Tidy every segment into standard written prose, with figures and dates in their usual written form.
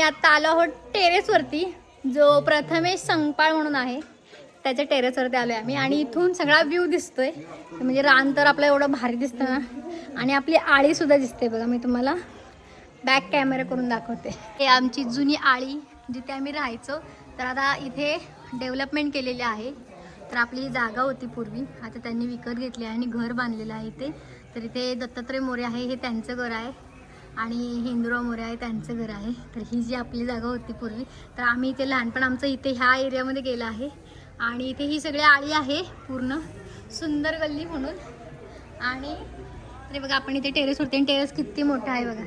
आता आलो आहोत टेरेसवरती, जो प्रथमेश संगपाळ म्हणून आहे त्याच्या टेरेसवरती आलोय आम्ही. आणि इथून सगळा व्ह्यू दिसतोय, म्हणजे रान तर आपलं एवढं भारी दिसतं ना. आणि आपली आळी सुद्धा दिसते बघा. मी तुम्हाला बॅक कॅमेरा करून दाखवते. हे आमची जुनी आळी जिथे आम्ही राहायचो. तर आता इथे डेव्हलपमेंट केलेली आहे. तर आपली जागा होती पूर्वी, आता त्यांनी विकत घेतली आहे आणि घर बांधलेलं आहे इथे. तर इथे दत्तात्रय मोरे आहे, हे त्यांचं घर आहे. आणि हिंदूराव मोरे आहे, त्यांचं घर आहे. तर ही जी आपली जागा होती पूर्वी, तर आम्ही इथे लहानपण आमचं इथे ह्या एरियामध्ये गेलं आहे. आणि इथे ही सगळी आळी आहे पूर्ण, सुंदर गल्ली म्हणून. आणि तरी बघा आपण इथे टेरेसवरती, आणि टेरेस किती मोठा आहे बघा.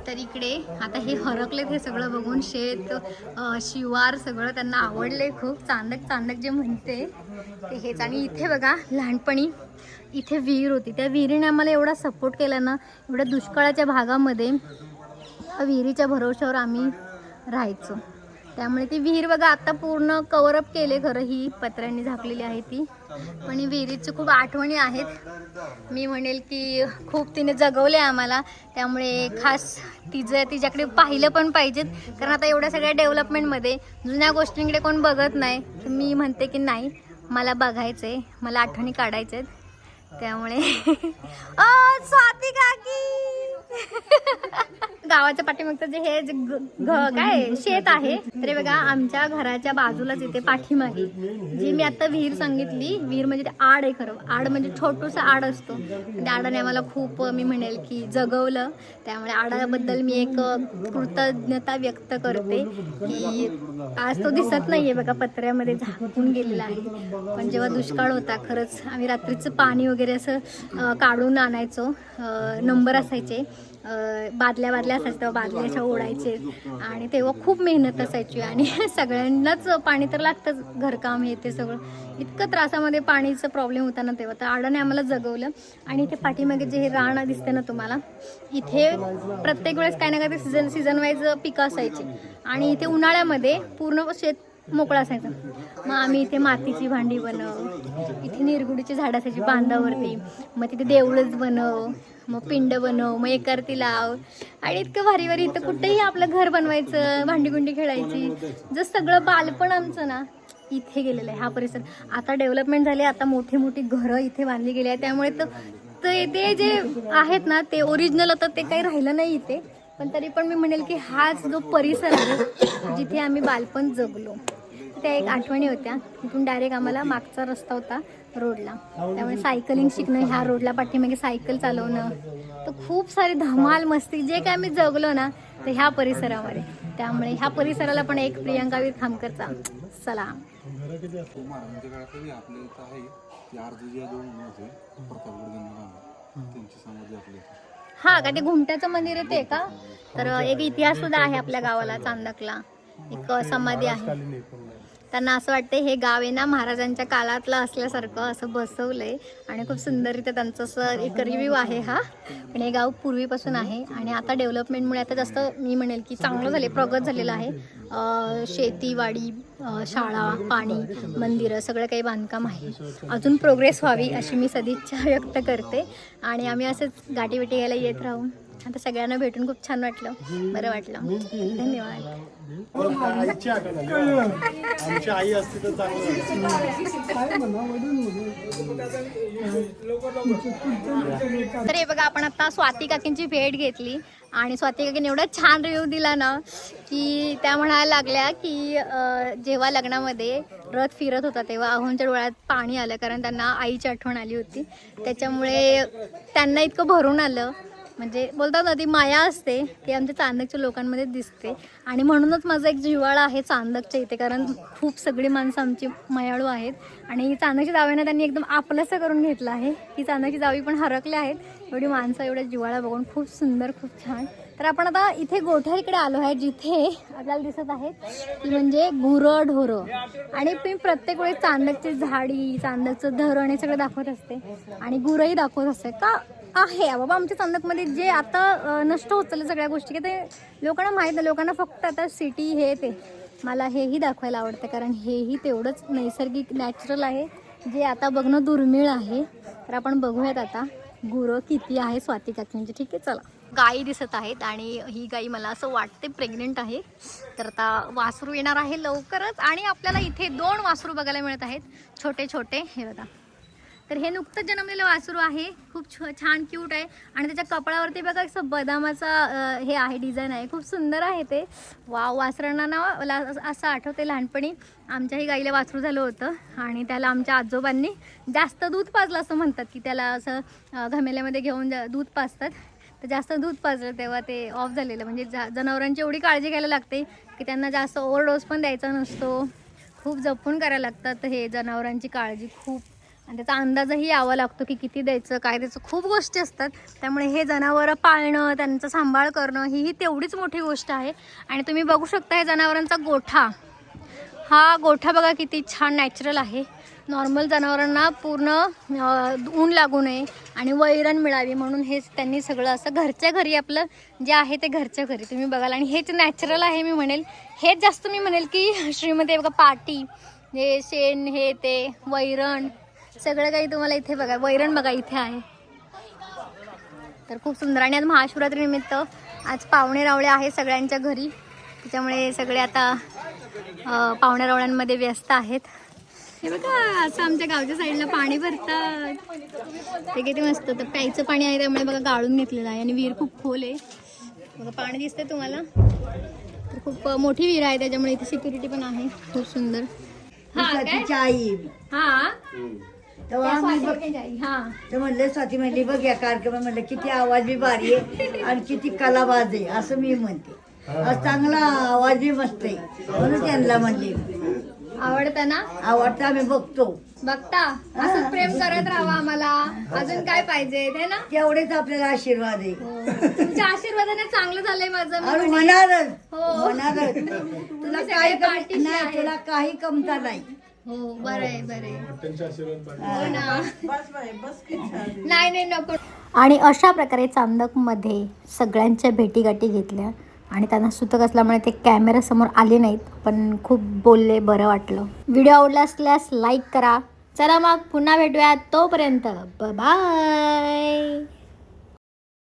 तर इकडे आता हे हरकलेत हे सगळं बघून. शेत शिवार सगळं त्यांना आवडले खूप. चांदक चांदक जे म्हणते ते हेच. आणि इथे बघा लहानपणी इथे विहीर होती, त्या विहिरीने आम्हाला एवढा सपोर्ट केला ना. एवढ्या दुष्काळाच्या भागामध्ये विहिरीच्या भरोश्यावर आम्ही राहायचो. त्यामुळे ती विहीर बघा आता पूर्ण कव्हरअप केले खरं, ही पत्र्यांनी झाकलेली आहे ती. पण ही विहिरीची खूप आठवणी आहेत. मी म्हणेल की खूप तिने जगवले आम्हाला. त्यामुळे खास तिच्याकडे पाहिलं पण पाहिजेत, कारण आता एवढ्या सगळ्या डेव्हलपमेंटमध्ये जुन्या गोष्टींकडे कोण बघत नाही. मी म्हणते की नाही, मला बघायचं आहे, मला आठवणी काढायच्या आहेत. त्यामुळे स्वाती काकी गावाच्या पाठीमागचं जे हे काय शेत आहे, तरी बघा आमच्या घराच्या बाजूलाच इथे पाठीमागे जी मी आता विहीर सांगितली, विहीर म्हणजे ते आड आहे खरं. आड म्हणजे छोटूसा आड असतो. त्या आडाने आम्हाला खूप मी म्हणेल की जगवलं. त्यामुळे आडाबद्दल मी एक कृतज्ञता व्यक्त करते की आज तो दिसत नाहीये बघा, पत्र्यामध्ये झाकून गेलेला आहे. पण जेव्हा दुष्काळ होता खरंच, आम्ही रात्रीचं पाणी वगैरे असं काढून आणायचो. नंबर असायचे, बादल्या असायच्या, तेव्हा बादल्या अशा ओढायचे. आणि तेव्हा खूप मेहनत असायची. आणि सगळ्यांनाच पाणी तर लागतंच, घरकाम हे ते सगळं. इतकं त्रासामध्ये पाणीचा प्रॉब्लेम होता ना तेव्हा. तर आडाने आम्हाला जगवलं. आणि इथे पाठीमागे जे हे रान दिसते ना तुम्हाला, इथे प्रत्येक वेळेस काही ना काही सीझन वाईज पिकं असायची. आणि इथे उन्हाळ्यामध्ये पूर्ण शेत मोकळा असायचा. मग आम्ही इथे मातीची भांडी बनव, इथे निरगुडीची झाड असायची बांधावरती, मग तिथे देवळच बनव, मग पिंड बनव, मग एकारती लाव. आणि इतकं भारी भारी इथं कुठेही आपलं घर बनवायचं, भांडी गुंडी जर सगळं बालपण आमचं ना इथे गेलेलं आहे. हा परिसर आता डेव्हलपमेंट झाली, आता मोठी मोठी घरं इथे बांधली गेली आहे. त्यामुळे ते जे आहेत ना ते ओरिजिनल आता ते काही राहिलं नाही इथे. पण तरी पण मी म्हणेल की हाच जो परिसर आहे जिथे आम्ही बालपण जगलो, त्या एक आठवणी होत्या. तिथून डायरेक्ट आम्हाला मागचा रस्ता होता रोडला. त्यामुळे सायकलिंग शिकणं, ह्या रोडला पाठीमागे सायकल चालवणं, तर खूप सारी धमाल मस्ती जे काय आम्ही जगलो ना तर ह्या परिसरामध्ये. त्यामुळे ह्या परिसराला पण एक प्रियंका वीर खामकरचा सलाम. हा का, ते घुमट्याचं मंदिर येते का? तर एक इतिहास सुद्धा आहे आपल्या गावाला, चांदकला एक समाधी आहे. त्यांना असं वाटतं हे गाव आहे ना महाराजांच्या काळातलं असल्यासारखं असं बसवलंय. आणि खूप सुंदररित्या त्यांचं असं एक रिव्ह्यू आहे हा. पण हे गाव पूर्वीपासून आहे. आणि आता डेव्हलपमेंटमुळे आता जास्त मी म्हणेल की चांगलं झाले, प्रगत झालेलं आहे. शेतीवाडी, शाळा, पाणी, मंदिरं सगळं काही बांधकाम आहे. अजून प्रोग्रेस व्हावी अशी मी सदिच्छा व्यक्त करते. आणि आम्ही असंच गाठी बिटी घ्यायला येत राहू. आता सगळ्यांना भेटून खूप छान वाटलं, बरं वाटलं. धन्यवाद. आमची आई असती तर तर हे बघा आपण आता स्वाती काकींची भेट घेतली. आणि स्वाती काकीने एवढा छान रिव्ह्यू दिला ना की त्या म्हणायला लागल्या की जेव्हा लग्नामध्ये रथ फिरत होता तेव्हा अहोंच्या डोळ्यात पाणी आलं, कारण त्यांना आईची आठवण आली होती. त्याच्यामुळे त्यांना इतकं भरून आलं. म्हणजे बोलतात ना ती माया असते, ती आमच्या चांदकच्या लोकांमध्ये दिसते. आणि म्हणूनच माझा एक जिव्हाळा आहे चांदकच्या इथे, कारण खूप सगळी माणसं आमची मायाळू आहेत. आणि चांदकच्या जावेनं त्यांनी एकदम आपलंसं करून घेतलं आहे. की चांदकची जावी पण हरकले आहेत. एवढी माणसं, एवढ्या जिव्हाळा बघून खूप सुंदर, खूप छान. तर आपण आता इथे गोठ्याकडे आलो आहे, जिथे आपल्याला दिसत आहे की म्हणजे गुरं ढोरं. आणि मी प्रत्येक वेळेस चांदकची झाडी, चांदकचं धरण हे सगळं दाखवत असते. आणि गुरंही दाखवत असते का आहे बाबा आमच्या चांदकमध्ये जे आता नष्ट होत चाललं सगळ्या गोष्टी, की ते लोकांना माहीत नाही. लोकांना फक्त आता सिटी हे ते. मला हेही दाखवायला आवडतं, कारण हेही तेवढंच नैसर्गिक नॅचरल आहे जे आता बघणं दुर्मिळ आहे. तर आपण बघूयात आता गुरं किती आहे स्वाती काकींची. ठीक आहे, चला. गायी दिसत आहेत आणि ही गाई मला असं वाटते प्रेग्नेंट आहे. तर आता वासरू येणार आहे लवकरच आणि आपल्याला इथे 2 वासरू बघायला मिळत आहेत छोटे छोटे. हे बघा, तर हे नुकतंच जन्मलेलं वासरू आहे. खूप छान क्यूट आहे आणि त्याच्या कपाळावरती बघा असं बदामाचा हे आहे, डिझाईन आहे. खूप सुंदर आहे ते. वासरांना ना मला असं आठवते लहानपणी आमच्याही गाईला वासरू झालं होतं आणि त्याला आमच्या आजोबांनी जास्त दूध पाजलं असं म्हणतात, की त्याला असं घमेल्यामध्ये घेऊन दूध पाजतात. तर जास्त दूध पाजलं तेव्हा ते ऑफ झालेलं. म्हणजे जनावरांची एवढी काळजी घ्यायला लागते की त्यांना जास्त ओव्हरडोस पण द्यायचा नसतो. खूप जपून करायला लागतात हे जनावरांची काळजी खूप. आणि त्याचा अंदाजही यावा लागतो की किती द्यायचं, काय द्यायचं, खूप गोष्टी असतात. त्यामुळे हे जनावरं पाळणं, त्यांचा सांभाळ करणं ही तेवढीच मोठी गोष्ट आहे. आणि तुम्ही बघू शकता हे जनावरांचा गोठा, हा गोठा बघा किती छान नॅचरल आहे. नॉर्मल जनावरांना पूर्ण ऊन लागू नये आणि वैरण मिळावी म्हणून हेच त्यांनी सगळं असं घरच्या घरी आपलं जे आहे ते घरच्या घरी तुम्ही बघाल. आणि हेच नॅचरल आहे मी म्हणेल. हेच जास्त मी म्हणेल की श्रीमध्ये बघा पाटी, हे शेण, हे ते वैरण सगळं काही तुम्हाला इथे बघा. वैरण बघा इथे आहे. तर खूप सुंदर. आणि आज महाशिवरात्री निमित्त आज पाहुणे रावळे आहे सगळ्यांच्या घरी, त्याच्यामुळे सगळे आता पाहुण्या रावळ्यांमध्ये व्यस्त आहेत. हे बघा असं आमच्या गावच्या साईडला पाणी भरतात, ते किती मस्त. तर प्यायचं पाणी आहे त्यामुळे बघा गाळून घेतलेलं आहे आणि विहीर खूप खोल आहे बघा. पाणी दिसतंय तुम्हाला. तर खूप मोठी विहीर आहे त्याच्यामुळे इथे सिक्युरिटी पण आहे. खूप सुंदर. हा काय? हा तेव्हा म्हणले स्वाती म्हणली बघ या कार्यक्रम म्हणलं किती आवाज बी भारी आहे आणि किती कलाबाज आहे असं मी म्हणते. आज चांगला आवाज बी मस्त आहे म्हणून त्यांना म्हणले. आवडतं ना? आवडतं, आम्ही बघतो. बघता असं प्रेम करत राहा आम्हाला. अजून काय पाहिजे ते ना, तेवढेच आपल्याला आशीर्वाद आहे. तुमच्या आशीर्वादाने चांगलं झालंय माझं. आणि म्हणालच हो. म्हणालच तुला काही कमी नाही, तुला काही कमता नाही. हो बरं आहे, बरं आहे. त्यांचे आशीर्वाद पाहिजे. हो ना. नाही नाही नको. आणि अशा प्रकारे चांदकमध्ये सगळ्यांच्या भेटीगाठी घेतल्या आणि त्यांना सुतक असल्यामुळे ते कॅमेरासमोर आले नाहीत, पण खूप बोलले, बरं वाटलं. व्हिडिओ आवडला असल्यास लाईक करा. चला मग पुन्हा भेटूया, तोपर्यंत बाय.